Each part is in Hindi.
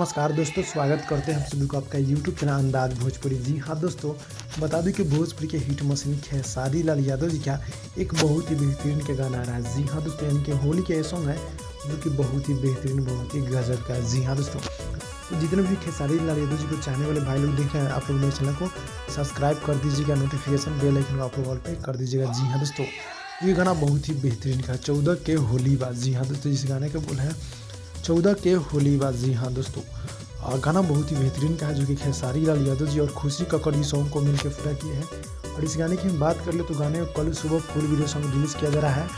नमस्कार दोस्तों, स्वागत करते हैं हम सभी को आपका यूट्यूब चैनल अंदाज भोजपुरी। जी हाँ दोस्तों, बता दूं कि भोजपुरी के हिट मशीन खेसारी लाल यादव जी का एक बहुत ही बेहतरीन के गाना आ रहा है। जी हाँ दोस्तों, यानी कि होली के सॉन्ग है जो कि बहुत ही बेहतरीन, बहुत ही गजब का है। जी हाँ दोस्तों, तो जितने भी खेसारी लाल यादव जी को चाहने वाले भाई लोग देख रहे हैं, आप लोग मेरे चैनल को सब्सक्राइब कर दीजिएगा, नोटिफिकेशन बेल आइकन को आप लोग ऑल पे कर दीजिएगा। जी हाँ दोस्तों, ये गाना बहुत ही बेहतरीन का 14 के होली बात। जी हाँ दोस्तों, इस गाने के बोल है 14 के होली बात। जी हाँ दोस्तों, गाना बहुत ही बेहतरीन का है जो कि खेसारी लाल यादव जी और खुशी कक्कड़ जी सॉन्ग को मिलकर पूरा किए हैं। और इस गाने की हम बात कर ले तो गाने को कल सुबह फुल वीडियो सॉन्ग रिलीज़ किया जा रहा है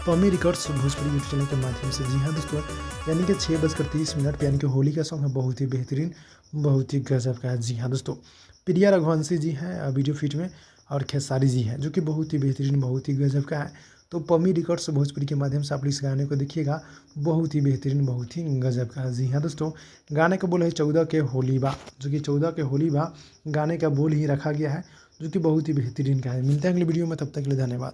Pammi records Bhojpuri YouTube channel के माध्यम से। जी हाँ दोस्तों, यानी कि 6:30 पर, यानी कि होली का सॉन्ग है, बहुत ही बेहतरीन, बहुत ही गजब का है। जी हाँ दोस्तों, प्रिया रघुवंशी जी हैं वीडियो फीट में, और खेसारी जी हैं जो कि बहुत ही बेहतरीन, बहुत ही गजब का है। तो पमी रिकॉर्ड्स भोजपुरी के माध्यम से आप इस गाने को देखिएगा, बहुत ही बेहतरीन, बहुत ही गजब का है। जी हाँ दोस्तों, गाने का बोल है 14 के होली बा, जो कि 14 के होली बा गाने का बोल ही रखा गया है, जो कि बहुत ही बेहतरीन का है। मिलते हैं अगली वीडियो में, तब तक के लिए धन्यवाद।